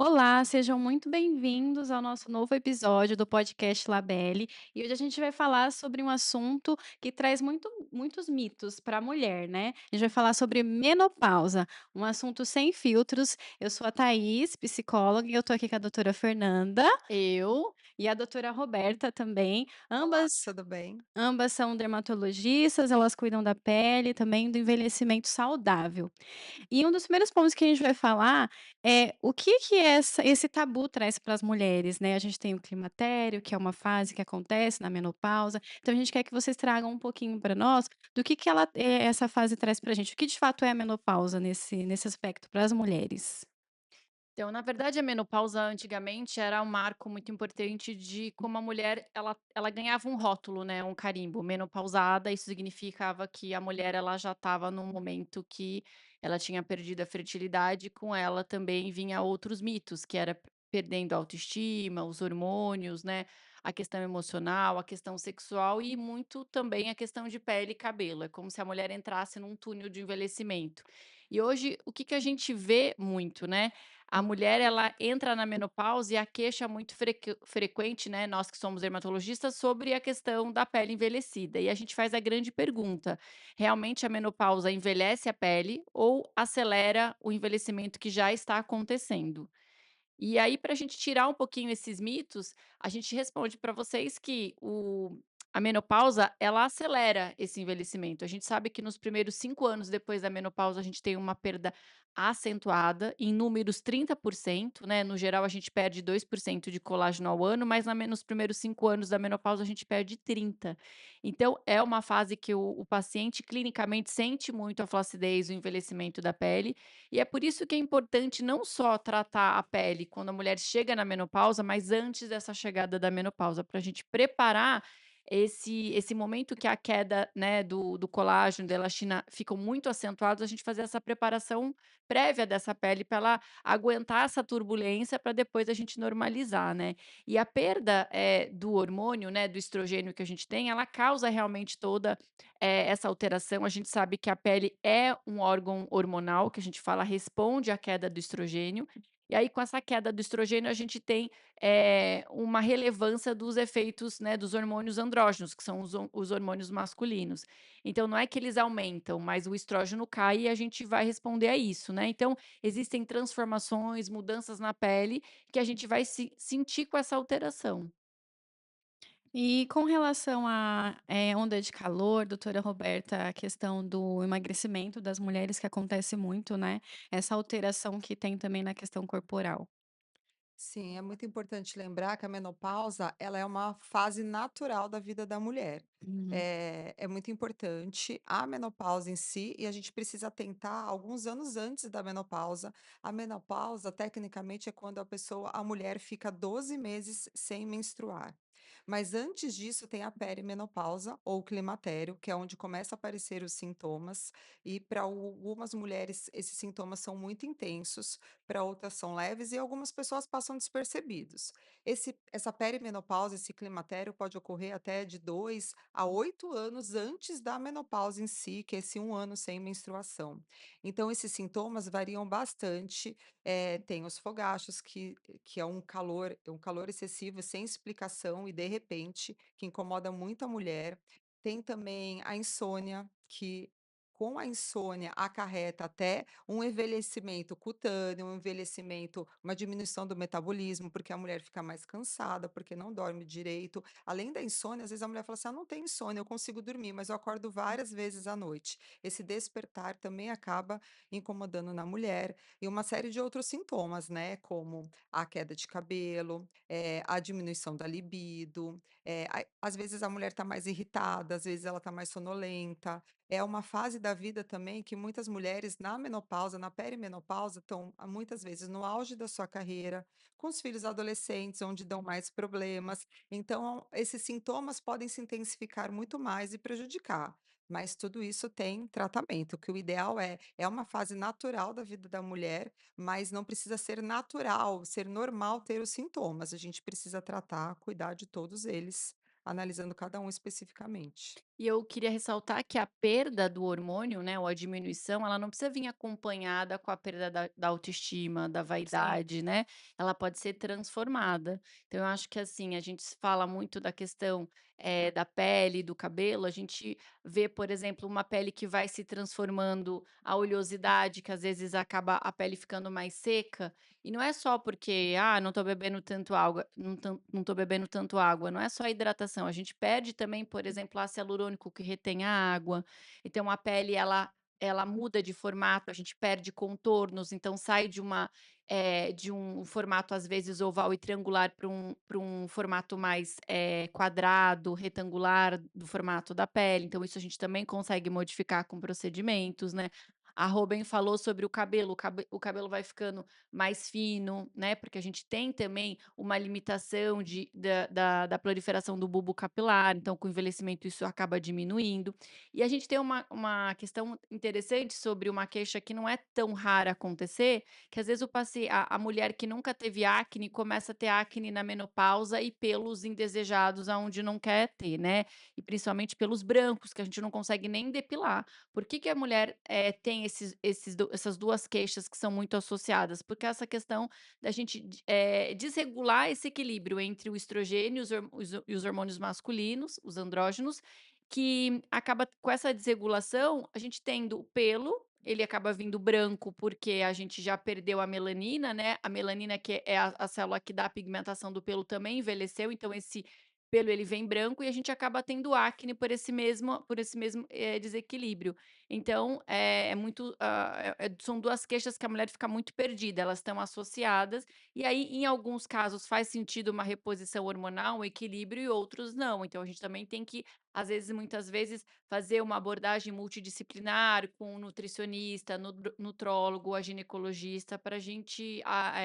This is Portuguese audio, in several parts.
Olá, sejam muito bem-vindos ao nosso novo episódio do podcast Labelle. E hoje a gente vai falar sobre um assunto que traz muitos mitos para a mulher, né? A gente vai falar sobre menopausa, um assunto sem filtros. Eu sou a Thaís, psicóloga, e eu tô aqui com a doutora Fernanda, eu, e a doutora Roberta também. Olá, Ambas, tudo bem? ambas são dermatologistas, elas cuidam da pele e também do envelhecimento saudável. E um dos primeiros pontos que a gente vai falar é o que que esse tabu traz para as mulheres, né. A gente tem o climatério, que é uma fase que acontece na menopausa, então a gente quer que vocês tragam um pouquinho para nós do que ela essa fase traz para a gente. O que de fato é a menopausa nesse aspecto para as mulheres? Então, na verdade, a menopausa antigamente era um marco muito importante de como a mulher ela ganhava um rótulo, né, um carimbo, menopausada, isso significava que a mulher ela já estava num momento que ela tinha perdido a fertilidade, com ela também vinha outros mitos, que era perdendo a autoestima, os hormônios, né, a questão emocional, a questão sexual e muito também a questão de pele e cabelo, é como se a mulher entrasse num túnel de envelhecimento. E hoje, o que que a gente vê muito, né, a mulher ela entra na menopausa e a queixa muito frequente, né, nós que somos dermatologistas, sobre a questão da pele envelhecida. E a gente faz a grande pergunta: realmente a menopausa envelhece a pele ou acelera o envelhecimento que já está acontecendo? E aí, para a gente tirar um pouquinho esses mitos, a gente responde para vocês que a menopausa, ela acelera esse envelhecimento. A gente sabe que nos primeiros 5 anos depois da menopausa, a gente tem uma perda acentuada, em números 30%, né? No geral, a gente perde 2% de colágeno ao ano, mas nos primeiros 5 anos da menopausa, a gente perde 30%. Então, é uma fase que o paciente clinicamente sente muito a flacidez, o envelhecimento da pele, e é por isso que é importante não só tratar a pele quando a mulher chega na menopausa, mas antes dessa chegada da menopausa, para a gente preparar esse momento que a queda, né, do colágeno, da elastina ficam muito acentuados, a gente fazer essa preparação prévia dessa pele para ela aguentar essa turbulência para depois a gente normalizar, né. E a perda, do hormônio, né, do estrogênio que a gente tem, ela causa realmente toda essa alteração. A gente sabe que a pele é um órgão hormonal, que a gente fala responde à queda do estrogênio, e aí com essa queda do estrogênio a gente tem, uma relevância dos efeitos, né, dos hormônios andrógenos, que são os hormônios masculinos. Então não é que eles aumentam, mas o estrógeno cai e a gente vai responder a isso, né. Então existem transformações, mudanças na pele, que a gente vai sentir com essa alteração. E com relação à, onda de calor, doutora Roberta, a questão do emagrecimento das mulheres que acontece muito, né, essa alteração que tem também na questão corporal. Sim, é muito importante lembrar que a menopausa, ela é uma fase natural da vida da mulher. Uhum. É muito importante a menopausa em si, e a gente precisa tentar alguns anos antes da menopausa. A menopausa, tecnicamente, é quando a mulher fica 12 meses sem menstruar. Mas antes disso tem a perimenopausa ou climatério, que é onde começa a aparecer os sintomas, e para algumas mulheres esses sintomas são muito intensos, para outras são leves e algumas pessoas passam despercebidos. Essa perimenopausa, esse climatério pode ocorrer até de 2 a 8 anos antes da menopausa em si, que é esse 1 ano sem menstruação. Então esses sintomas variam bastante, tem os fogachos que é um calor excessivo sem explicação e de repente, que incomoda muito a mulher. Tem também a insônia, que com a insônia acarreta até um envelhecimento cutâneo, um envelhecimento, uma diminuição do metabolismo, porque a mulher fica mais cansada, porque não dorme direito. Além da insônia, às vezes a mulher fala assim: "Ah, não tenho insônia, eu consigo dormir, mas eu acordo várias vezes à noite". Esse despertar também acaba incomodando na mulher e uma série de outros sintomas, né, como a queda de cabelo, a diminuição da libido, às vezes a mulher está mais irritada, às vezes ela está mais sonolenta. É uma fase da vida também que muitas mulheres na menopausa, na perimenopausa, estão muitas vezes no auge da sua carreira, com os filhos adolescentes, onde dão mais problemas. Então, esses sintomas podem se intensificar muito mais e prejudicar. Mas tudo isso tem tratamento, que o ideal é uma fase natural da vida da mulher, mas não precisa ser natural, ser normal ter os sintomas. A gente precisa tratar, cuidar de todos eles, analisando cada um especificamente. E eu queria ressaltar que a perda do hormônio, né, ou a diminuição, ela não precisa vir acompanhada com a perda da autoestima, da Sim. vaidade, né, ela pode ser transformada. Então eu acho que, assim, a gente se fala muito da questão, da pele, do cabelo, a gente vê, por exemplo, uma pele que vai se transformando, a oleosidade, que às vezes acaba a pele ficando mais seca, e não é só porque: "Ah, não tô bebendo tanto água, não tô bebendo tanto água", não é só a hidratação, a gente perde também, por exemplo, ácido hialurônico que retém a água, então a pele ela muda de formato, a gente perde contornos, então sai de um formato, às vezes, oval e triangular para um formato mais, quadrado, retangular do formato da pele, então isso a gente também consegue modificar com procedimentos, né. A Roben falou sobre o cabelo vai ficando mais fino, né, porque a gente tem também uma limitação da proliferação do bulbo capilar, então com o envelhecimento isso acaba diminuindo. E a gente tem uma questão interessante sobre uma queixa que não é tão rara acontecer, que às vezes o paci a mulher que nunca teve acne começa a ter acne na menopausa e pelos indesejados aonde não quer ter, né, e principalmente pelos brancos que a gente não consegue nem depilar. Por que que a mulher, tem essas 2 queixas que são muito associadas? Porque essa questão da gente desregular esse equilíbrio entre o estrogênio e os hormônios masculinos, os andrógenos, que acaba com essa desregulação, a gente tendo o pelo, ele acaba vindo branco, porque a gente já perdeu a melanina, né, a melanina que é a célula que dá a pigmentação do pelo também envelheceu, então esse pelo ele vem branco e a gente acaba tendo acne por esse mesmo, desequilíbrio. Então, é muito, são 2 queixas que a mulher fica muito perdida, elas estão associadas, e aí em alguns casos faz sentido uma reposição hormonal, um equilíbrio, e outros não. Então a gente também tem que, às vezes, muitas vezes, fazer uma abordagem multidisciplinar com um nutricionista, nutrólogo, a ginecologista, para a gente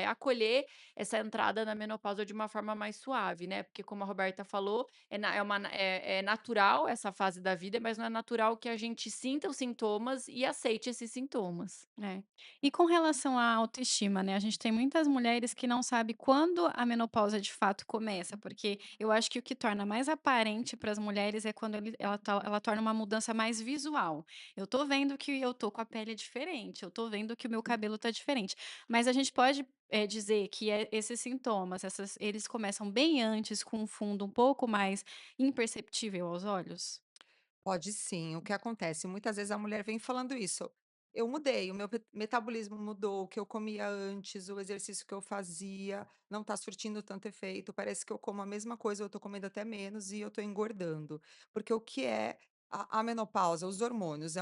acolher essa entrada na menopausa de uma forma mais suave, né, porque como a Roberta falou, é natural essa fase da vida, mas não é natural que a gente sinta os sintomas e aceite esses sintomas. É. E com relação à autoestima, né, a gente tem muitas mulheres que não sabe quando a menopausa de fato começa, porque eu acho que o que torna mais aparente para as mulheres é quando ela torna uma mudança mais visual. Eu tô vendo que eu tô com a pele diferente, eu tô vendo que o meu cabelo tá diferente. Mas a gente pode, dizer que, esses sintomas, eles começam bem antes, com um fundo um pouco mais imperceptível aos olhos? Pode sim. O que acontece? Muitas vezes a mulher vem falando isso: "Eu mudei, o meu metabolismo mudou, o que eu comia antes, o exercício que eu fazia não está surtindo tanto efeito, parece que eu como a mesma coisa, eu estou comendo até menos e eu estou engordando". Porque o que é a menopausa? Os hormônios,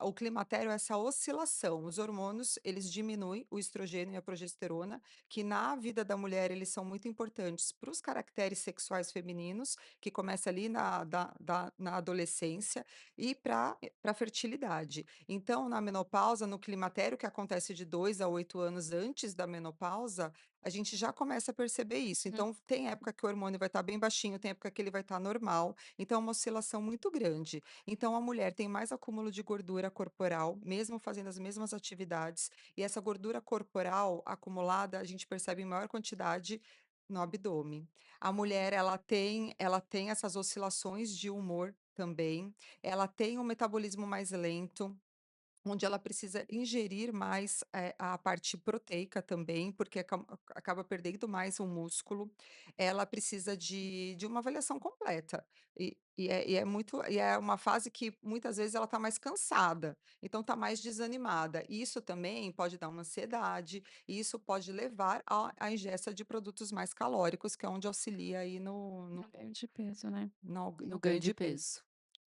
o climatério é essa oscilação, os hormônios, eles diminuem o estrogênio e a progesterona, que na vida da mulher eles são muito importantes para os caracteres sexuais femininos, que começa ali na adolescência, e para a fertilidade. Então, na menopausa, no climatério, que acontece de 2 a 8 anos antes da menopausa, a gente já começa a perceber isso. Hum. Então, tem época que o hormônio vai estar bem baixinho, tem época que ele vai estar normal, então é uma oscilação muito grande. Então, a mulher tem mais acúmulo de gordura corporal, mesmo fazendo as mesmas atividades, e essa gordura corporal acumulada, a gente percebe em maior quantidade no abdômen. A mulher, ela tem essas oscilações de humor também, ela tem um metabolismo mais lento, onde ela precisa ingerir mais, a parte proteica também, porque acaba perdendo mais o músculo. Ela precisa de uma avaliação completa. E é uma fase que muitas vezes ela está mais cansada, então está mais desanimada. E isso também pode dar uma ansiedade, e isso pode levar à ingesta de produtos mais calóricos, que é onde auxilia aí no No ganho de peso, né. no No ganho ganho de de peso. peso.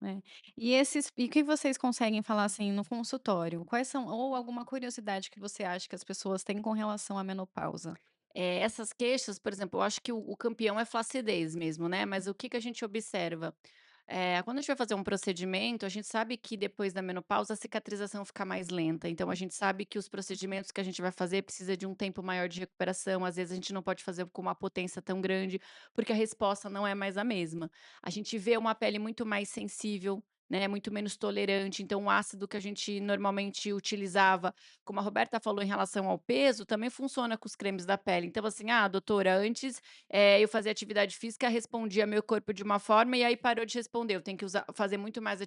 É. E o que vocês conseguem falar, assim, no consultório? Quais são ou alguma curiosidade que você acha que as pessoas têm com relação à menopausa? Essas queixas, por exemplo, eu acho que o campeão é flacidez mesmo, né, mas o que que a gente observa? Quando a gente vai fazer um procedimento, a gente sabe que depois da menopausa a cicatrização fica mais lenta, então a gente sabe que os procedimentos que a gente vai fazer precisa de um tempo maior de recuperação, às vezes a gente não pode fazer com uma potência tão grande, porque a resposta não é mais a mesma. A gente vê uma pele muito mais sensível, né, muito menos tolerante, então o ácido que a gente normalmente utilizava, como a Roberta falou em relação ao peso, também funciona com os cremes da pele. Então assim: "Ah, doutora, antes, eu fazia atividade física, respondia meu corpo de uma forma e aí parou de responder, eu tenho que fazer muito mais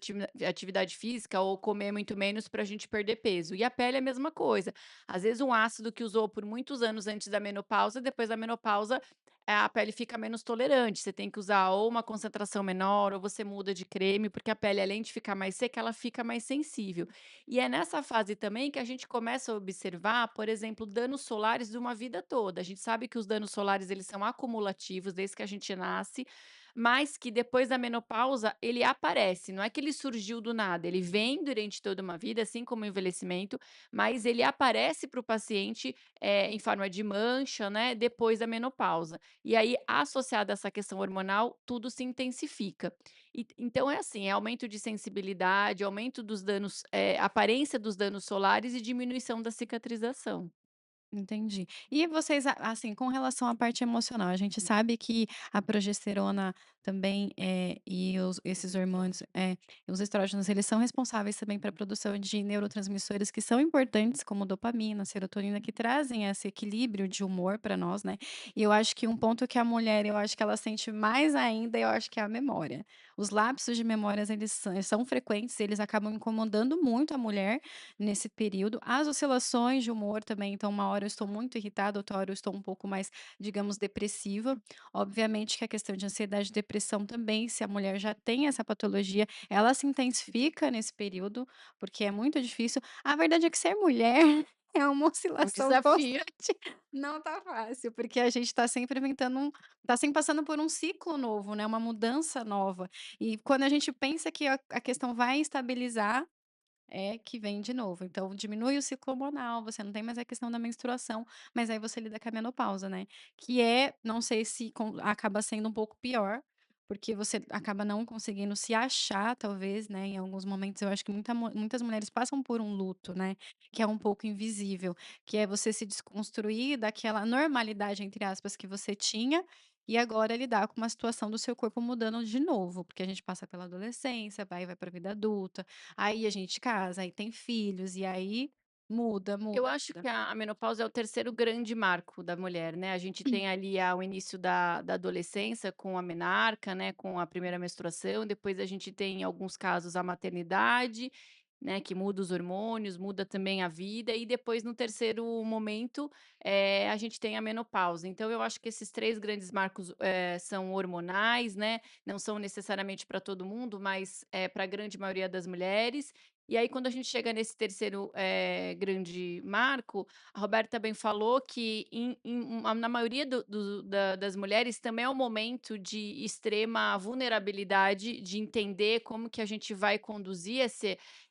atividade física ou comer muito menos para a gente perder peso". E a pele é a mesma coisa. Às vezes um ácido que usou por muitos anos antes da menopausa, depois da menopausa, a pele fica menos tolerante, você tem que usar ou uma concentração menor ou você muda de creme, porque a pele além de ficar mais seca, ela fica mais sensível. E é nessa fase também que a gente começa a observar, por exemplo, danos solares de uma vida toda. A gente sabe que os danos solares eles são acumulativos desde que a gente nasce, mas que depois da menopausa ele aparece, não é que ele surgiu do nada, ele vem durante toda uma vida, assim como o envelhecimento, mas ele aparece para o paciente, em forma de mancha, né, depois da menopausa. E aí, associado a essa questão hormonal, tudo se intensifica. Então é assim, é aumento de sensibilidade, aumento dos danos, aparência dos danos solares e diminuição da cicatrização. Entendi. E vocês, assim, com relação à parte emocional, a gente sabe que a progesterona também, e esses hormônios, os estrógenos, eles são responsáveis também para a produção de neurotransmissores que são importantes, como dopamina, serotonina, que trazem esse equilíbrio de humor para nós, né. E eu acho que um ponto que a mulher, eu acho que ela sente mais ainda, eu acho que é a memória. Os lapsos de memórias, eles são frequentes, eles acabam incomodando muito a mulher, nesse período. As oscilações de humor também, então uma hora eu estou muito irritada, outra hora eu estou um pouco mais, digamos, depressiva. Obviamente que a questão de ansiedade e depressão também, se a mulher já tem essa patologia, ela se intensifica nesse período, porque é muito difícil. A verdade é que ser mulher é uma É um oscilação desafio. constante, não tá fácil, porque a gente tá sempre inventando tá sempre passando por um ciclo novo, né, uma mudança nova. E quando a gente pensa que a questão vai estabilizar, é que vem de novo. Então diminui o ciclo hormonal, você não tem mais a questão da menstruação, mas aí você lida com a menopausa, né, que é, não sei se acaba sendo um pouco pior, porque você acaba não conseguindo se achar talvez, né, em alguns momentos eu acho que muitas mulheres passam por um luto, né, que é um pouco invisível, que é você se desconstruir daquela "normalidade", entre aspas, que você tinha, e agora lidar com uma situação do seu corpo mudando de novo, porque a gente passa pela adolescência, vai para a vida adulta. Aí a gente casa, aí tem filhos, e aí muda, Eu muda, acho muda. que a menopausa é o terceiro grande marco da mulher, né, a gente tem ali o início da adolescência com a menarca, né, com a primeira menstruação, depois a gente tem em alguns casos a maternidade, né, que muda os hormônios, muda também a vida e depois no terceiro momento, a gente tem a menopausa. Então eu acho que esses 3 grandes marcos, são hormonais, né, não são necessariamente para todo mundo, mas, para a grande maioria das mulheres, e aí quando a gente chega nesse terceiro, grande marco, a Roberta bem falou que na maioria das mulheres também é um momento de extrema vulnerabilidade, de entender como que a gente vai conduzir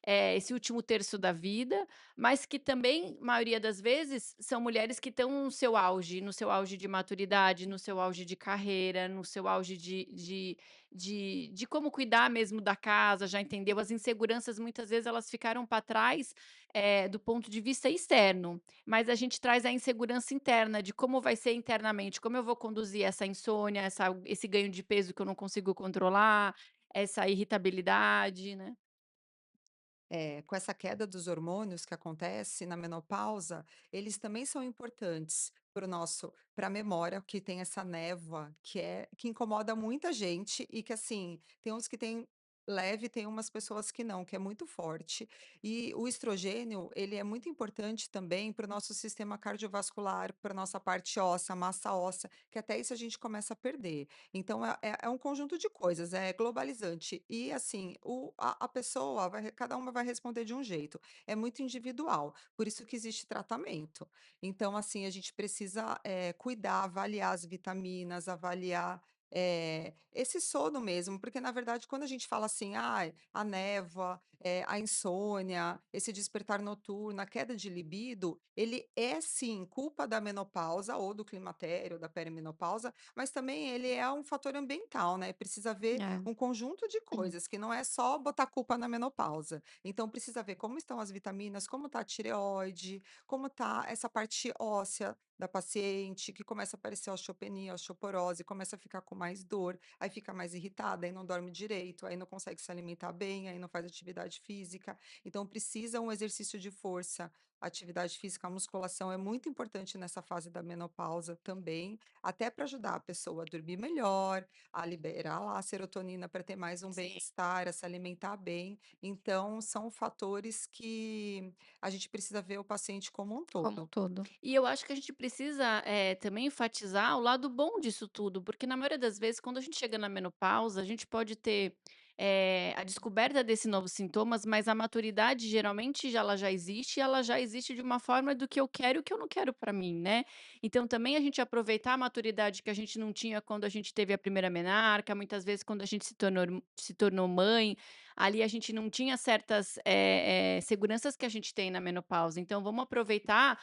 esse último terço da vida, mas que também, maioria das vezes, são mulheres que estão no seu auge de maturidade, no seu auge de carreira, no seu auge de como cuidar mesmo da casa, já entendeu? As inseguranças muitas vezes elas ficaram para trás, do ponto de vista externo, mas a gente traz a insegurança interna de como vai ser internamente, como eu vou conduzir essa insônia, esse ganho de peso que eu não consigo controlar, essa irritabilidade, né. É, com essa queda dos hormônios que acontece na menopausa, eles também são importantes para a memória, que tem essa névoa que incomoda muita gente e que assim, tem uns que tem leve, tem umas pessoas que não, que é muito forte. E o estrogênio, ele é muito importante também para o nosso sistema cardiovascular, para nossa parte óssea, massa óssea, que até isso a gente começa a perder. Então é um conjunto de coisas, é globalizante. E assim, a pessoa cada uma vai responder de um jeito, é muito individual, por isso que existe tratamento. Então assim, a gente precisa, cuidar, avaliar as vitaminas, avaliar, esse sono mesmo, porque na verdade quando a gente fala assim: "Ai, a névoa, a insônia, esse despertar noturno, a queda de libido", ele é sim culpa da menopausa ou do climatério, da perimenopausa, mas também ele é um fator ambiental, né, precisa ver É. um conjunto de coisas, que não é só botar culpa na menopausa. Então precisa ver como estão as vitaminas, como está a tireoide, como está essa parte óssea da paciente, que começa a aparecer osteopenia, osteoporose, começa a ficar com mais dor, aí fica mais irritada, aí não dorme direito, aí não consegue se alimentar bem, aí não faz atividade física. Então precisa um exercício de força, atividade física, a musculação é muito importante nessa fase da menopausa também, até para ajudar a pessoa a dormir melhor, a liberar lá a serotonina para ter mais um Sim, bem-estar, a se alimentar bem. Então são fatores que a gente precisa ver o paciente como um como um todo. todo. E eu acho que a gente precisa, também enfatizar o lado bom disso tudo, porque na maioria das vezes quando a gente chega na menopausa, a gente pode ter, a descoberta desses novos sintomas, mas a maturidade geralmente ela já existe, e ela já existe de uma forma do que eu quero e o que eu não quero para mim, né. Então também a gente aproveitar a maturidade que a gente não tinha quando a gente teve a primeira menarca, muitas vezes quando a gente se tornou mãe, ali a gente não tinha certas, seguranças que a gente tem na menopausa, então vamos aproveitar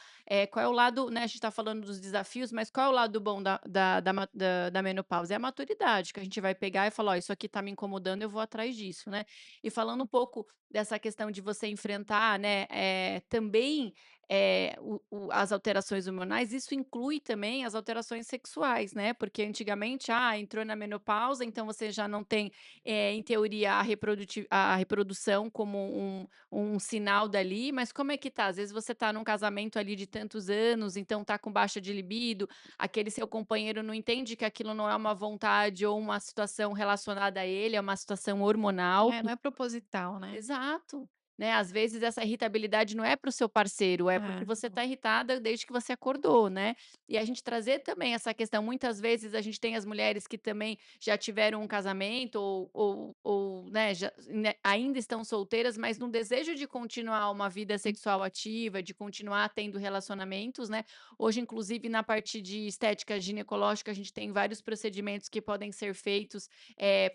qual é o lado, né, a gente está falando dos desafios, mas qual é o lado bom da menopausa? É a maturidade, que a gente vai pegar e falar: "Ó, isso aqui está me incomodando, eu vou atrás disso", né. E falando um pouco dessa questão de você enfrentar, né, também, as alterações hormonais, isso inclui também as alterações sexuais, né, porque antigamente, entrou na menopausa, então você já não tem, em teoria, a reprodução como um sinal dali, mas como é que tá? Às vezes você tá num casamento ali de tantos anos, então tá com baixa de libido, aquele seu companheiro não entende que aquilo não é uma vontade ou uma situação relacionada a ele, é uma situação hormonal. É, não é proposital, né. Exato, né, às vezes essa irritabilidade não é para o seu parceiro, é porque É. você está irritada desde que você acordou, né. E a gente trazer também essa questão, muitas vezes a gente tem as mulheres que também já tiveram um casamento ou, né, ainda estão solteiras, mas no desejo de continuar uma vida sexual ativa, de continuar tendo relacionamentos, né. Hoje, inclusive, na parte de estética ginecológica, a gente tem vários procedimentos que podem ser feitos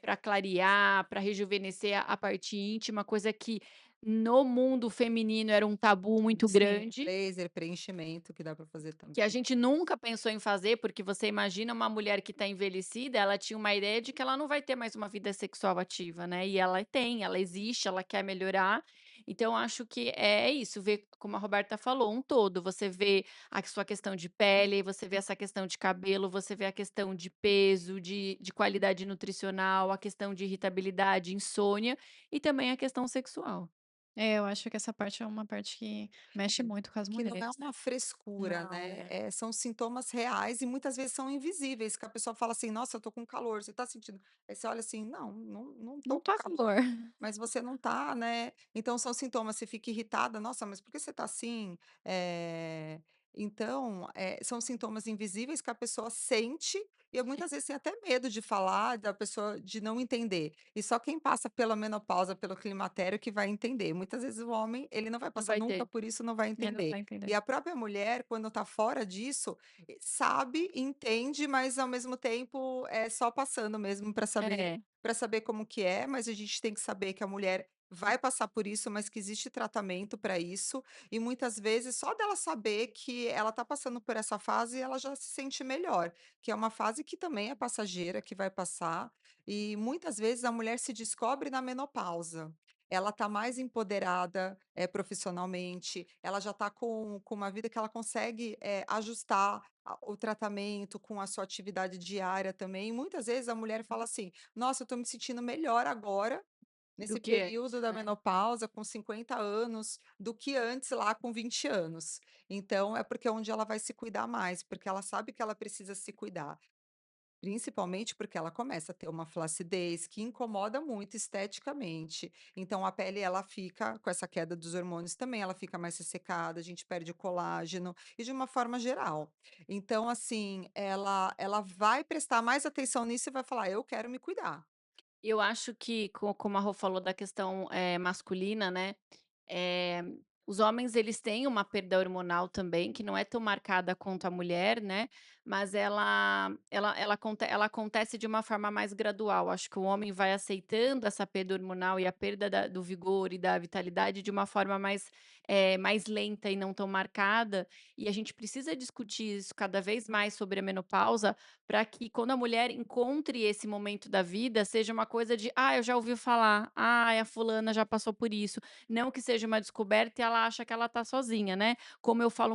para clarear, para rejuvenescer a parte íntima, coisa que no mundo feminino era um tabu muito Sim, grande, laser, preenchimento que dá para fazer que a também. gente nunca pensou em fazer, porque você imagina uma mulher que está envelhecida, ela tinha uma ideia de que ela não vai ter mais uma vida sexual ativa, né, e ela tem, ela existe, ela quer melhorar. Então acho que é isso, ver, como a Roberta falou, um todo, você vê a sua questão de pele, você vê essa questão de cabelo, você vê a questão de peso, de qualidade nutricional, a questão de irritabilidade, insônia e também a questão sexual. É, eu acho que essa parte é uma parte que mexe muito com as Que não é mulheres, né. uma frescura, Não, né, é. são sintomas reais e muitas vezes são invisíveis, que a pessoa fala assim: "Nossa, eu tô com calor, você tá sentindo?" Aí você olha assim: "Não, não Não tô com tá com calor", dor. mas você não tá, né. Então são sintomas, você fica irritada: "Nossa, mas por que você tá assim?" Então, são sintomas invisíveis que a pessoa sente e muitas vezes tem até medo de falar, da pessoa de não entender. E só quem passa pela menopausa, pelo climatério que vai entender. Muitas vezes o homem, ele não vai Não passar vai nunca ter. por isso, não vai É, não entender. vai E entender. a própria mulher, quando está fora disso, sabe, entende, mas ao mesmo tempo é só passando mesmo É, para saber como que é, mas a gente tem que saber que a mulher vai passar por isso, mas que existe tratamento para isso, e muitas vezes só dela saber que ela está passando por essa fase, ela já se sente melhor, que é uma fase que também é passageira, que vai passar, e muitas vezes a mulher se descobre na menopausa. Ela está mais empoderada, profissionalmente, ela já está com uma vida que ela consegue, ajustar o tratamento com a sua atividade diária também. Muitas vezes a mulher fala assim: "Nossa, eu estou me sentindo melhor agora, do nesse que antes, período da né. menopausa, com 50 anos, do que antes lá com 20 anos". Então é porque é onde ela vai se cuidar mais, porque ela sabe que ela precisa se cuidar. Principalmente porque ela começa a ter uma flacidez que incomoda muito esteticamente, então a pele ela fica com essa queda dos hormônios também, ela fica mais ressecada, a gente perde o colágeno e de uma forma geral. Então assim, ela vai prestar mais atenção nisso e vai falar: "Eu quero me cuidar". Eu acho que como a Rô falou da questão, masculina, né, eh, os homens eles têm uma perda hormonal também, que não é tão marcada quanto a mulher, né, mas ela acontece de uma forma mais gradual. Acho que o homem vai aceitando essa perda hormonal e a perda do vigor e da vitalidade de uma forma mais lenta e não tão marcada, e a gente precisa discutir isso cada vez mais sobre a menopausa, para que quando a mulher encontre esse momento da vida, seja uma coisa de: "Ah, eu já ouvi falar. Ah, a fulana já passou por isso". Não que seja uma descoberta e ela acha que ela tá sozinha, né. Como eu falei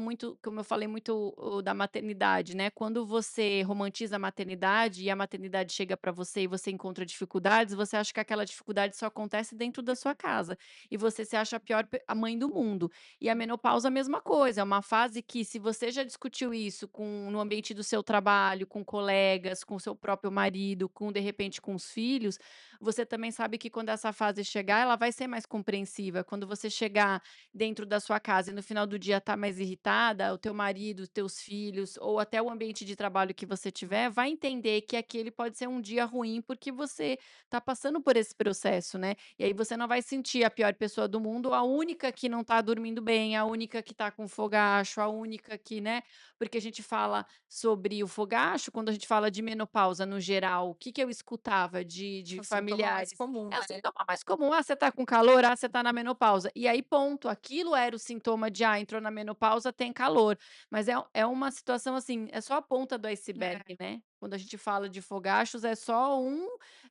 muito o da maternidade, né, quando você romantiza a maternidade e a maternidade chega para você e você encontra dificuldades, você acha que aquela dificuldade só acontece dentro da sua casa, e você se acha a mãe do mundo. E a menopausa a mesma coisa, é uma fase que se você já discutiu isso no ambiente do seu trabalho, com colegas, com o seu próprio marido, de repente com os filhos, você também sabe que quando essa fase chegar, ela vai ser mais compreensiva. Quando você chegar dentro da sua casa e no final do dia tá mais irritada, o teu marido, os teus filhos ou até o ambiente de trabalho que você tiver, vai entender que aquele pode ser um dia ruim, porque você tá passando por esse processo, né. E aí você não vai sentir a pior pessoa do mundo, a única que não tá dormindo bem, a única que tá com fogacho, a única que, né, porque a gente fala sobre o fogacho, quando a gente fala de menopausa no geral, o que que eu escutava de É o sintoma mais familiares? comum, É o né. sintoma mais comum: "Ah, você tá com calor? Ah, você tá na menopausa". E aí ponto, aquilo era o sintoma de: "Ah, entrou na menopausa, tem calor". Mas é uma situação, assim, é só a ponta do iceberg, É. né. Quando a gente fala de fogachos, é só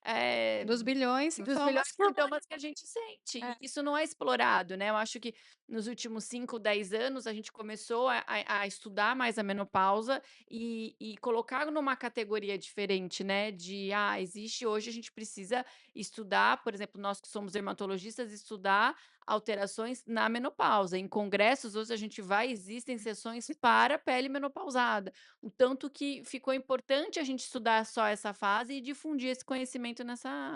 eh, Dos bilhões dos milhões sintomas de que a sintomas que a gente sente, é. e isso não é explorado, né. Eu acho que nos últimos 5, 10 anos a gente começou a estudar mais a menopausa e colocar numa categoria diferente, né, existe hoje a gente precisa estudar, por exemplo, nós que somos dermatologistas, estudar alterações na menopausa. Em congressos hoje a gente vai, existem sessões para pele menopausada, o tanto que ficou importante a gente estudar só essa fase e difundir esse conhecimento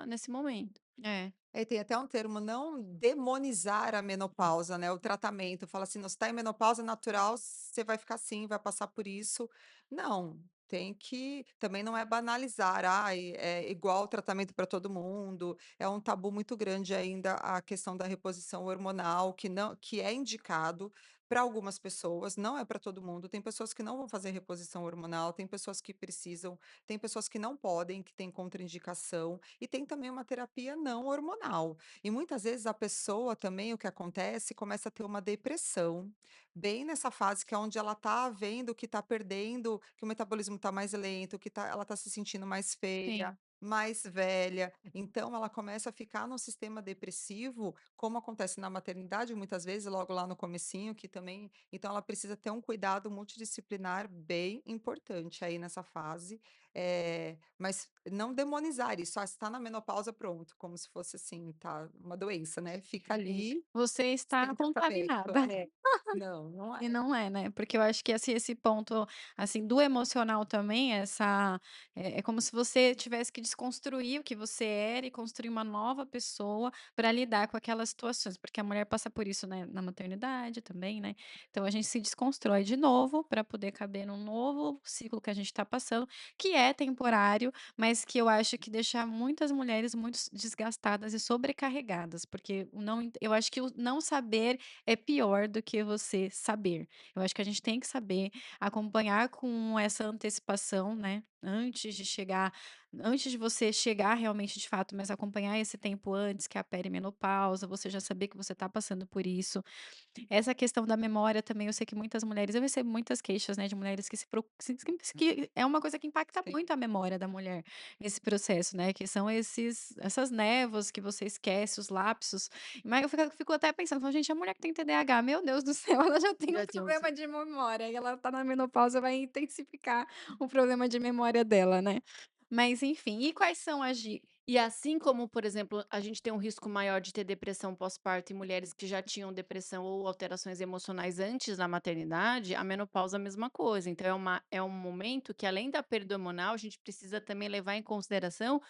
nesse momento. É, É, tem até um termo, não demonizar a menopausa, né, o tratamento, fala assim: "Não, você está em menopausa é natural, você vai ficar assim, vai passar por isso". Não, tem que também não é banalizar, "Ai, é igual tratamento para todo mundo", é um tabu muito grande ainda a questão da reposição hormonal, que é indicado para algumas pessoas, não é para todo mundo, tem pessoas que não vão fazer reposição hormonal, tem pessoas que precisam, tem pessoas que não podem, que têm contraindicação. E tem também uma terapia não hormonal. E muitas vezes a pessoa também, o que acontece, começa a ter uma depressão, bem nessa fase que é onde ela está vendo que está perdendo, que o metabolismo está mais lento, ela está se sentindo mais feia, sim. mais velha. Então ela começa a ficar num sistema depressivo, como acontece na maternidade, muitas vezes, logo lá no comecinho, que também. Então ela precisa ter um cuidado multidisciplinar bem importante aí nessa fase. Mas não demonizar isso, "Ah, está na menopausa, pronto", como se fosse assim, tá uma doença, né, fica Sim. ali Você está sem tratamento. contaminada. É. Não, não E é. não é, né, porque eu acho que esse ponto, assim, do emocional também, é como se você tivesse que desconstruir o que você era e construir uma nova pessoa para lidar com aquelas situações, porque a mulher passa por isso, né, na maternidade também, né, então a gente se desconstrói de novo para poder caber num novo ciclo que a gente está passando, que é temporário, mas que eu acho que deixa muitas mulheres muito desgastadas e sobrecarregadas, porque o não ent eu acho que o não saber é pior do que você saber. Eu acho que a gente tem que saber acompanhar com essa antecipação, né, antes de você chegar realmente de fato, mas acompanhar esse tempo antes, que é a perimenopausa, você já saber que você está passando por isso. Essa questão da memória também, eu sei que muitas mulheres eu recebo muitas queixas, né, de mulheres que se preo que é uma coisa que impacta Sim. muito a memória da mulher, esse processo, né, que são essas névoas que você esquece, os lapsos. Mas eu fico até pensando, falo: "Gente, a mulher que tem TDAH, meu Deus do céu, ela já tem um Já tinha uns problema de memória e ela tá na menopausa, vai intensificar o problema de memória dela, né". Mas enfim, e quais são as dicas? E assim como, por exemplo, a gente tem um risco maior de ter depressão pós-parto em mulheres que já tinham depressão ou alterações emocionais antes da maternidade, a menopausa é a mesma coisa. Então é um momento que, além da perda hormonal, a gente precisa também levar em consideração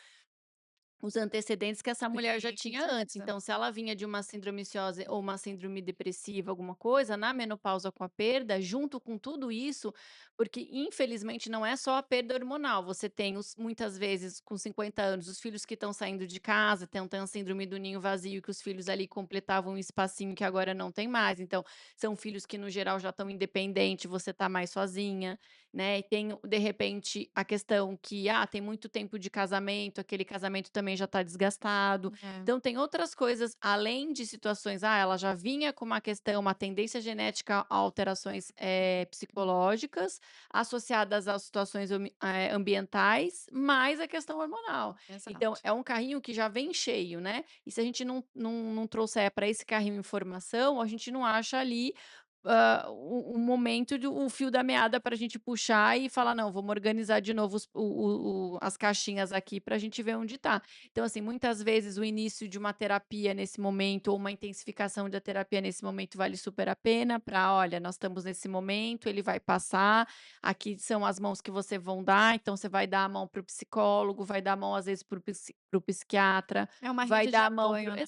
os antecedentes que essa mulher já Sim, com tinha antes. certeza. Então, se ela vinha de uma síndrome ansiosa ou uma síndrome depressiva, alguma coisa, na menopausa com a perda, junto com tudo isso, porque infelizmente não é só a perda hormonal, você tem muitas vezes com 50 anos, os filhos que estão saindo de casa, tem a síndrome do ninho vazio, que os filhos ali completavam um espacinho que agora não tem mais. Então, são filhos que no geral já estão independentes, você está mais sozinha. né, e tem, de repente, a questão que, tem muito tempo de casamento, aquele casamento também já está desgastado. É, Então tem outras coisas, além de situações, ela já vinha com uma questão, uma tendência genética a alterações, psicológicas, associadas a situações ambientais, mais a questão hormonal. Então exato. é um carrinho que já vem cheio, né, e se a gente não trouxer para esse carrinho informação, a gente não acha ali, o momento de o fio da meada para a gente puxar e falar: "Não, vamos organizar de novo os o as caixinhas aqui para a gente ver onde está". Então, assim, muitas vezes o início de uma terapia nesse momento ou uma intensificação da terapia nesse momento vale super a pena para: "Olha, nós estamos nesse momento, ele vai passar, aqui são as mãos que você vão dar", então você vai dar a mão para o psicólogo, vai dar a mão às vezes para o psiquiatra, É uma vai rede de dar a mão apoio, né.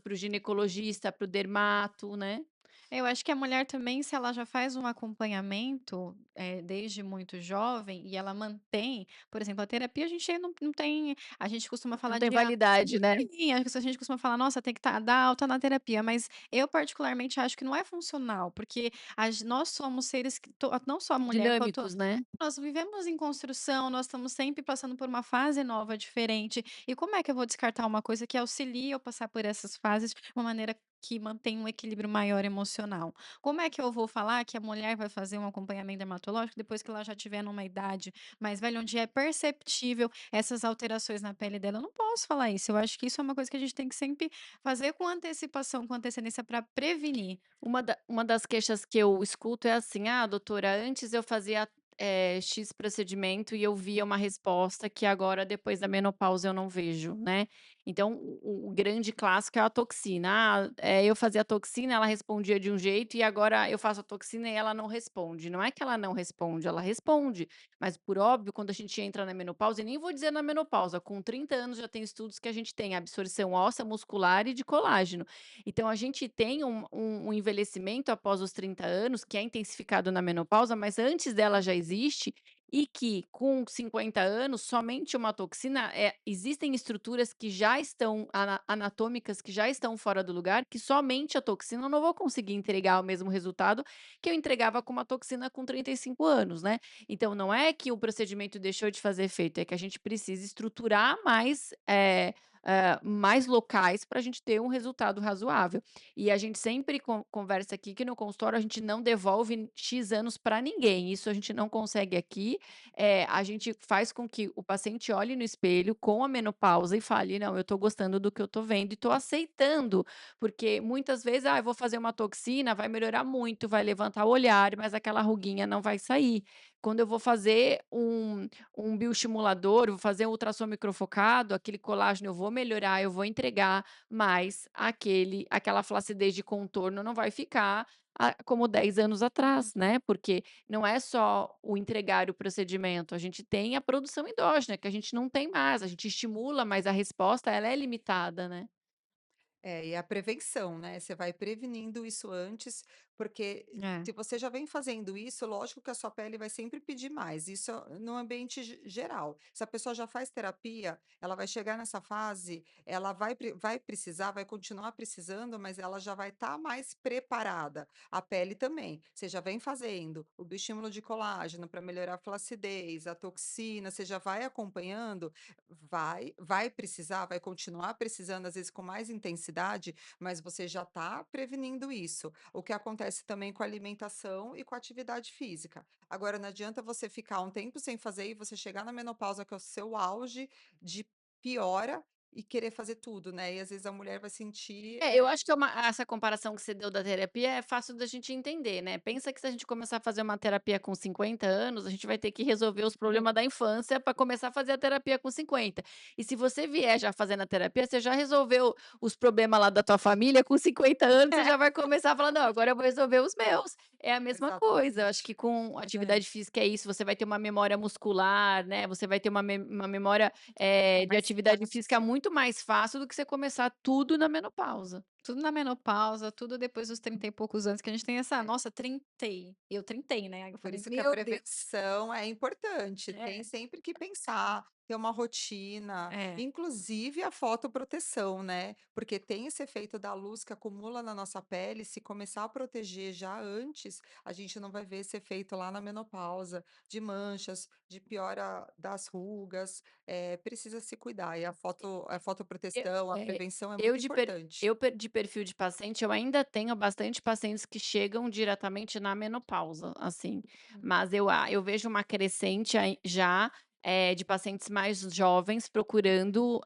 para o ginecologista, para o dermato, né. Eu acho que a mulher também, se ela já faz um acompanhamento, desde muito jovem e ela mantém, por exemplo, a terapia a gente não tem, a gente costuma Não falar tem de validade, né. sim, a gente costuma falar: "Nossa, tem que dar alta na terapia", mas eu particularmente acho que não é funcional, porque nós somos seres que não só a mulher quanto Dinâmicos, né. nós vivemos em construção, nós estamos sempre passando por uma fase nova, diferente, e como é que eu vou descartar uma coisa que auxilia eu passar por essas fases de uma maneira que mantém um equilíbrio maior emocional? Como é que eu vou falar que a mulher vai fazer um acompanhamento dermatológico depois que ela já estiver numa idade mais velha, onde é perceptível essas alterações na pele dela? Eu não posso falar isso, eu acho que isso é uma coisa que a gente tem que sempre fazer com antecipação, com antecedência para prevenir. Uma das queixas que eu escuto é assim: "Ah, doutora, antes eu fazia, X procedimento e eu via uma resposta que agora depois da menopausa eu não vejo", né. Então o grande clássico é a toxina: eu fazia a toxina, ela respondia de um jeito e agora eu faço a toxina e ela não responde. Não é que ela não responde, ela responde, mas por óbvio quando a gente entra na menopausa, e nem vou dizer na menopausa, com 30 anos já tem estudos que a gente tem absorção óssea, muscular e de colágeno. Então a gente tem um envelhecimento após os 30 anos, que é intensificado na menopausa, mas antes dela já existe, e que com 50 anos, somente uma toxina, existem estruturas que já estão anatômicas que já estão fora do lugar, que somente a toxina eu não vou conseguir entregar o mesmo resultado que eu entregava com uma toxina com 35 anos, né. Então não é que o procedimento deixou de fazer efeito, é que a gente precisa estruturar mais, mais locais para a gente ter um resultado razoável. E a gente sempre conversa aqui que no consultório a gente não devolve X anos para ninguém, isso a gente não consegue aqui, a gente faz com que o paciente olhe no espelho com a menopausa e fale: "Não, eu estou gostando do que eu estou vendo e estou aceitando", porque muitas vezes: "Ah, eu vou fazer uma toxina, vai melhorar muito, vai levantar o olhar, mas aquela ruguinha não vai sair. Quando eu vou fazer um bioestimulador, vou fazer um ultrassom microfocado, aquele colágeno eu vou melhorar, eu vou entregar, mas aquela flacidez de contorno não vai ficar, como 10 anos atrás, né, porque não é só o entregar o procedimento, a gente tem a produção endógena, que a gente não tem mais, a gente estimula, mas a resposta ela é limitada, né. É, e a prevenção, né, você vai prevenindo isso antes, porque É. se você já vem fazendo isso, lógico que a sua pele vai sempre pedir mais, isso no ambiente geral. Se a pessoa já faz terapia, ela vai chegar nessa fase, ela vai precisar, vai continuar precisando, mas ela já vai estar mais preparada. A pele também. Você já vem fazendo o bioestímulo de colágeno para melhorar a flacidez, a toxina, você já vai acompanhando, vai precisar, vai continuar precisando, às vezes com mais intensidade, mas você já está prevenindo isso. O que acontece também com a alimentação e com a atividade física. Agora, não adianta você ficar um tempo sem fazer e você chegar na menopausa, que é o seu auge de piora, e querer fazer tudo, né? E às vezes a mulher vai sentir. Eu acho que essa comparação que você deu da terapia é fácil da gente entender, né. Pensa que se a gente começar a fazer uma terapia com 50 anos, a gente vai ter que resolver os problemas da infância para começar a fazer a terapia com 50. E se você vier já fazendo a terapia, você já resolveu os problemas lá da tua família, com 50 anos você já vai começar a falar: "Não, agora eu vou resolver os meus". É a mesma coisa, eu acho Exatamente. que com É. atividade física é isso, você vai ter uma memória muscular, né, você vai ter uma memória, É de mais atividade física fácil. muito mais fácil do que você começar tudo na menopausa. Tudo na menopausa, tudo depois dos 30 e poucos anos que a gente tem essa: "Nossa, trintei". Eu trintei, né, aí eu Por falei: isso que a "Meu Deus". prevenção é importante, tem É, sempre que pensar, ter uma rotina, é. inclusive a fotoproteção, né, porque tem esse efeito da luz que acumula na nossa pele, se começar a proteger já antes, a gente não vai ver esse efeito lá na menopausa, de manchas, de piora das rugas, precisa se cuidar e a Eu fotoproteção, a prevenção é eu muito de per importante. eu per de perfil de paciente, eu ainda tenho bastante pacientes que chegam diretamente na menopausa, assim, mas eu vejo uma crescente aí já, de pacientes mais jovens procurando,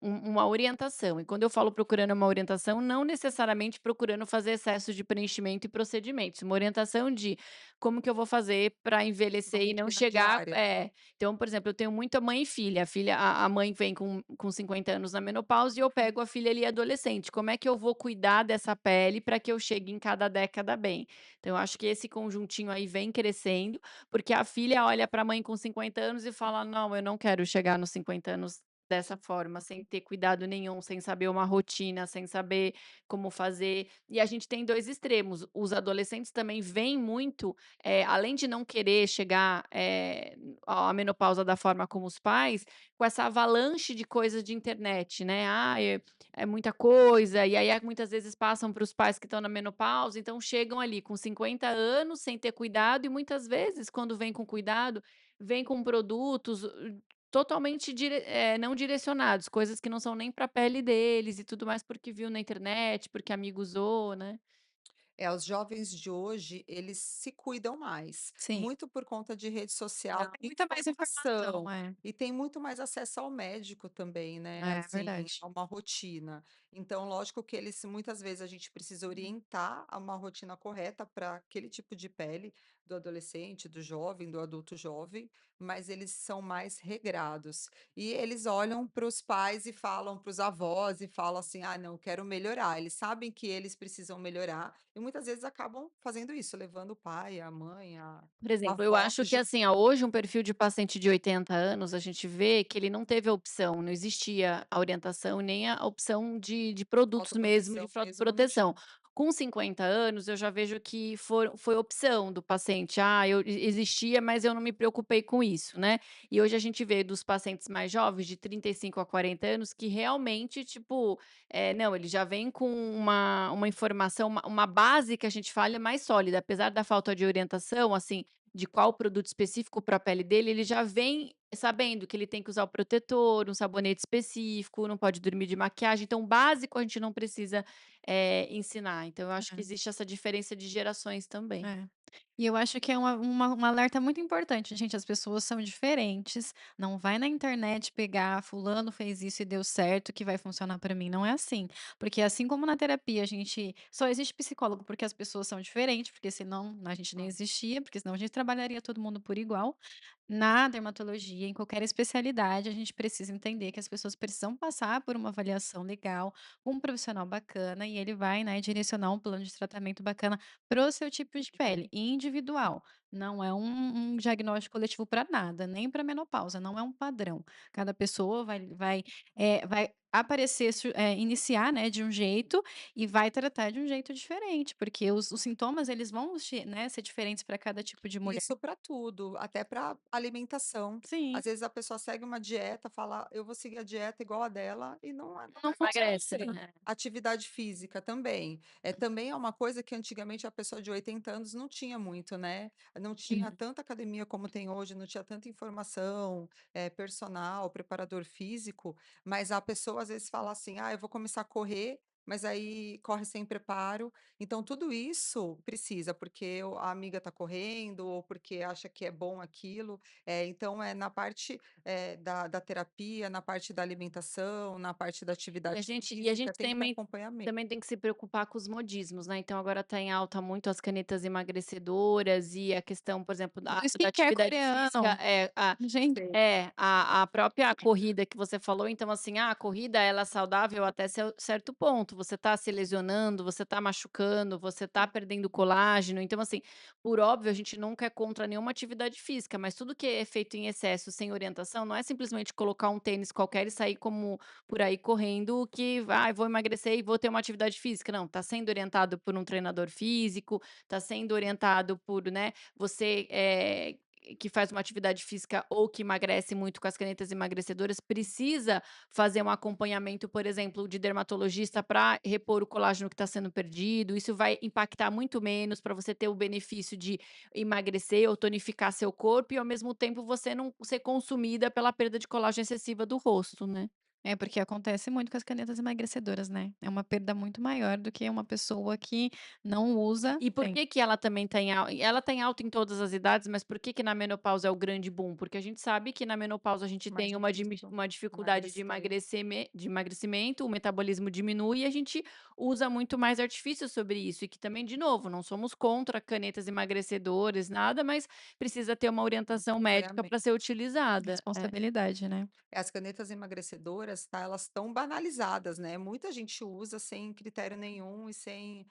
uma orientação. E quando eu falo procurando uma orientação, não necessariamente procurando fazer excesso de preenchimento e procedimentos, uma orientação de como que eu vou fazer para Uma envelhecer e não rotina chegar diária. então, por exemplo, eu tenho muita mãe e filha. A mãe vem com 50 anos na menopausa e eu pego a filha ali adolescente. Como é que eu vou cuidar dessa pele para que eu chegue em cada década bem? Então, eu acho que esse conjuntinho aí vem crescendo, porque a filha olha para a mãe com 50 anos e fala: "Não, eu não quero chegar nos 50 anos dessa forma, sem ter cuidado nenhum, sem saber uma rotina, sem saber como fazer". E a gente tem 2 extremos. Os adolescentes também veem muito, além de não querer chegar, à menopausa da forma como os pais, com essa avalanche de coisas de internet, né. Ah, é muita coisa, e aí, muitas vezes passam para os pais que estão na menopausa, então chegam ali com 50 anos sem ter cuidado e muitas vezes quando vem com cuidado, vem com produtos, totalmente não direcionados, coisas que não são nem para a pele deles e tudo mais porque viu na internet, porque amigo usou, né. Os jovens de hoje, eles se cuidam mais, Sim. muito por conta de rede social, Tem de muita mais informação, informação, é. e tem muito mais acesso ao médico também, né, É, assim, verdade. a uma rotina. Então, lógico que eles muitas vezes a gente precisa orientar a uma rotina correta para aquele tipo de pele do adolescente, do jovem, do adulto jovem, mas eles são mais regrados. E eles olham para os pais e falam para os avós e falam assim: "Ah, não, quero melhorar". Eles sabem que eles precisam melhorar e muitas vezes acabam fazendo isso, levando o pai, a mãe, Por a exemplo, eu avó acho que, junto, assim, ó, hoje um perfil de paciente de 80 anos, a gente vê que ele não teve a opção, não existia a orientação nem a opção de produtos mesmo de autoproteção mesmo não fotoproteção. tinha. Com 50 anos, eu já vejo que foi opção do paciente. "Ah, existia, mas eu não me preocupei com isso", né. E hoje a gente vê dos pacientes mais jovens, de 35 a 40 anos, que realmente, tipo, não, ele já vem com uma informação, uma base que a gente fala é mais sólida, apesar da falta de orientação, assim, de qual produto específico para a pele dele, ele já vem sabendo que ele tem que usar o protetor, um sabonete específico, não pode dormir de maquiagem, então o básico a gente não precisa, ensinar, então eu acho que É, existe essa diferença de gerações também. é. E eu acho que é um alerta muito importante, gente, as pessoas são diferentes, não vai na internet pegar fulano fez isso e deu certo que vai funcionar pra mim, não é assim. Porque assim como na terapia a gente só existe psicólogo porque as pessoas são diferentes, porque senão a gente nem existia, porque senão a gente trabalharia todo mundo por igual. Na dermatologia, em qualquer especialidade, a gente precisa entender que as pessoas precisam passar por uma avaliação legal, com um profissional bacana, e ele vai, né, direcionar um plano de tratamento bacana para o seu tipo de pele, individual. Não é um diagnóstico coletivo para nada, nem para menopausa, não é um padrão. Cada pessoa vai aparecer, iniciar, né, de um jeito e vai tratar de um jeito diferente, porque os sintomas eles vão, né, ser diferentes para cada tipo de mulher. Isso para tudo, até para alimentação. Sim. Às vezes a pessoa segue uma dieta, fala: "Eu vou seguir a dieta igual a dela", e não Não emagrece, funciona. né. Atividade física também. Também é uma coisa que antigamente a pessoa de 80 anos não tinha muito, né, não tinha Sim. tanta academia como tem hoje, não tinha tanta informação, personal, preparador físico, mas a pessoa às vezes fala assim: "Ah, eu vou começar a correr", mas aí corre sem preparo. Então tudo isso precisa, porque a amiga está correndo ou porque acha que é bom aquilo, então é na parte, da terapia, na parte da alimentação, na parte da E a atividade gente e a física, gente tem que ter acompanhamento. também tem que se preocupar com os modismos, né, então agora está em alta muito as canetas emagrecedoras e a questão, por exemplo, Do da skincare atividade física, coreano. Gente, Sei. a própria corrida que você falou, então assim, a corrida ela é saudável até certo ponto, alto, você está se lesionando, você está machucando, você está perdendo colágeno. Então, assim, por óbvio, a gente nunca é contra nenhuma atividade física, mas tudo que é feito em excesso, sem orientação, não é simplesmente colocar um tênis qualquer e sair como por aí correndo que vai, vou emagrecer e vou ter uma atividade física. Não, está sendo orientado por um treinador físico, está sendo orientado por, né, você, que faz uma atividade física ou que emagrece muito com as canetas emagrecedoras, precisa fazer um acompanhamento, por exemplo, de dermatologista para repor o colágeno que está sendo perdido. Isso vai impactar muito menos para você ter o benefício de emagrecer ou tonificar seu corpo e, ao mesmo tempo, você não ser consumida pela perda de colágeno excessiva do rosto, né. É, porque acontece muito com as canetas emagrecedoras, né, é uma perda muito maior do que uma pessoa que não usa E por tem. que que ela também tá em al ela tá em alta em todas as idades, mas por que que na menopausa é o grande boom? Porque a gente sabe que na menopausa a gente Mais tem difícil uma dificuldade emagrecer. de emagrecimento, o metabolismo diminui e a gente usa muito mais artifícios sobre isso, e que também, de novo, não somos contra canetas emagrecedoras, nada, mas precisa ter uma orientação médica para Acompanhamento. ser utilizada. É. Responsabilidade, né. As canetas emagrecedoras, tá, elas estão banalizadas, né, muita gente usa sem critério nenhum e sem,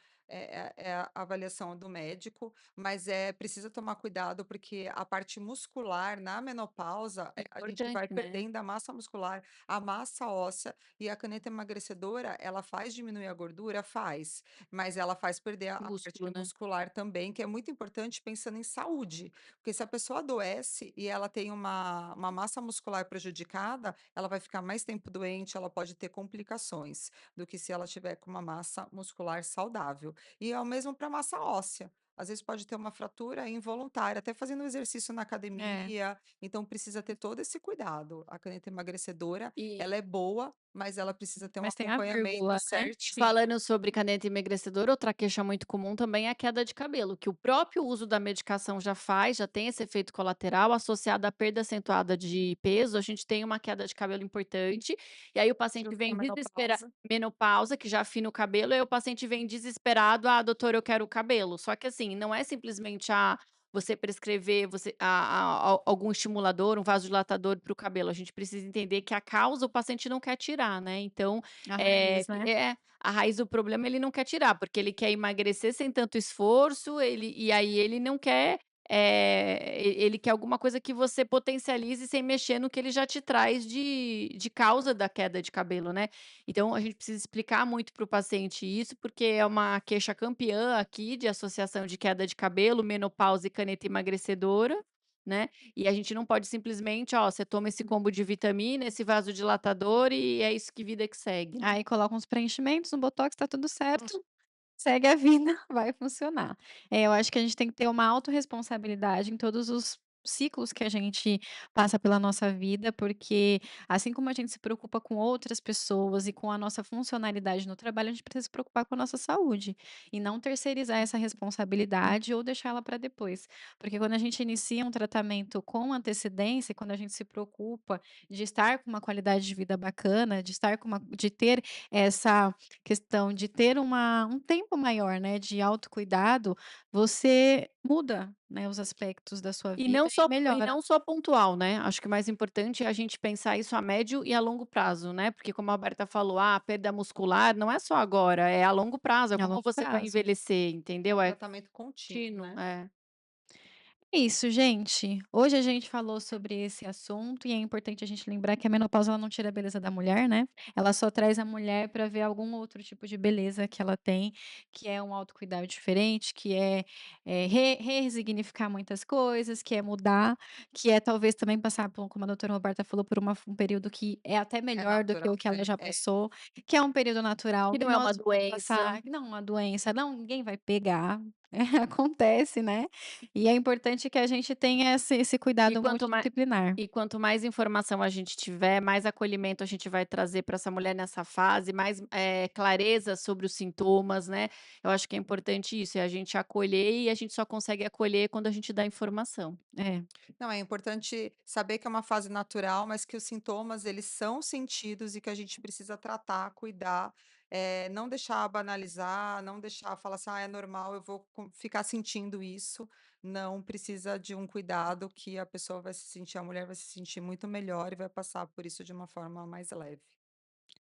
a avaliação do médico, mas, precisa tomar cuidado, porque a parte muscular na menopausa, a gente Importante, vai né. perdendo a massa muscular, a massa óssea, e a caneta emagrecedora, ela faz diminuir a gordura? Faz, mas ela faz perder a parte Músculo, né. muscular também, que é muito importante pensando em saúde. Porque se a pessoa adoece e ela tem uma massa muscular prejudicada, ela vai ficar mais tempo doente, ela pode ter complicações, do que se ela tiver com uma massa muscular saudável. E é o mesmo para a massa óssea. Às vezes pode ter uma fratura involuntária, até fazendo exercício na É. academia, então precisa ter todo esse cuidado. A caneta emagrecedora, E ela é boa, mas ela precisa ter um Mas tem a acompanhamento vírgula, né. certinho. falando sobre caneta emagrecedora, outra queixa muito comum também é a queda de cabelo, que o próprio uso da medicação já faz, já tem esse efeito colateral associado à perda acentuada de peso, a gente tem uma queda de cabelo importante, e aí o paciente Junto com a vem desespera menopausa. menopausa, que já afina o cabelo, e aí o paciente vem desesperado: "Ah, doutor, eu quero o cabelo". Só que assim, não é simplesmente, você prescrever algum estimulador, um vasodilatador para o cabelo, a gente precisa entender que a causa o paciente não quer tirar, né, então, A raiz, que né. a raiz do problema ele não quer tirar, porque ele quer emagrecer sem tanto esforço, e aí ele não quer, ele quer alguma coisa que você potencialize sem mexer no que ele já te traz de causa da queda de cabelo, né. Então a gente precisa explicar muito para o paciente isso, porque é uma queixa campeã aqui de associação de queda de cabelo, menopausa e caneta emagrecedora, né, e a gente não pode simplesmente: "Ó, você toma esse combo de vitamina, esse vasodilatador e é isso que vida que segue", né. Aí coloca uns preenchimentos, um botox, tá tudo certo. Segue a vida, vai funcionar. Eu acho que a gente tem que ter uma autorresponsabilidade em todos os ciclos que a gente passa pela nossa vida, porque assim como a gente se preocupa com outras pessoas e com a nossa funcionalidade no trabalho, a gente precisa se preocupar com a nossa saúde, e não terceirizar essa responsabilidade ou deixá-la para depois. Porque quando a gente inicia um tratamento com antecedência, quando a gente se preocupa de estar com uma qualidade de vida bacana, de ter essa questão de ter um tempo maior, né, de autocuidado, você muda, né, os aspectos da sua vida e E melhora. não só pontual, né, acho que o mais importante é a gente pensar isso a médio e a longo prazo, né, porque como a Berta falou: "Ah, perda muscular não é só agora, é a longo prazo, é A como longo você vai prazo. envelhecer", entendeu, é Tratamento contínuo, contínuo. né. É. É isso, gente. Hoje a gente falou sobre esse assunto e é importante a gente lembrar que a menopausa ela não tira a beleza da mulher, né? Ela só traz a mulher para ver algum outro tipo de beleza que ela tem, que é um autocuidado diferente, que é resignificar muitas coisas, que é mudar, que é talvez também passar por, como a doutora Roberta falou, por um período que é até É melhor do que natural, o que ela já é. passou, que é um período natural, Que que não é nós uma vamos doença. passar, que não é uma doença, não, ninguém vai pegar. Acontece, né? E é importante que a gente tenha esse E cuidado quanto mais multidisciplinar. e quanto mais informação a gente tiver, mais acolhimento a gente vai trazer para essa mulher nessa fase, mais, clareza sobre os sintomas, né. Eu acho que é importante isso, é a gente acolher, e a gente só consegue acolher quando a gente dá informação. É, Não, é importante saber que é uma fase natural, mas que os sintomas eles são sentidos e que a gente precisa tratar, cuidar, não deixar banalizar, não deixar falar assim: "Ah, é normal, eu vou ficar sentindo isso". Não, precisa de um cuidado que a pessoa vai se sentir a mulher vai se sentir muito melhor e vai passar por isso de uma forma mais leve.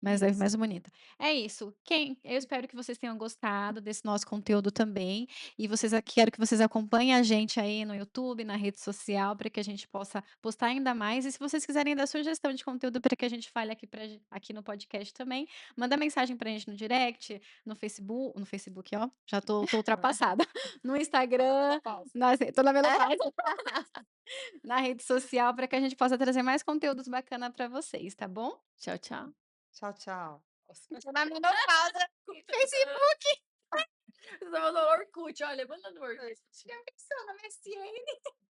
Mais leve, Isso. mais bonita. É isso. Eu espero que vocês tenham gostado desse nosso conteúdo também, e quero que vocês acompanhem a gente aí no YouTube, na rede social, para que a gente possa postar ainda mais. E se vocês quiserem dar sugestão de conteúdo para que a gente fale aqui no podcast também, manda mensagem pra gente no direct, no Facebook, ó, já tô ultrapassada. No Instagram, Menopausa. tô na menopausa. Na rede social, para que a gente possa trazer mais conteúdos bacana para vocês, tá bom? Tchau, tchau. Tchau, tchau. Eu tô na menopausa. Facebook. Você estava no Orkut, olha, manda no Orkut. Já pensou na MSN?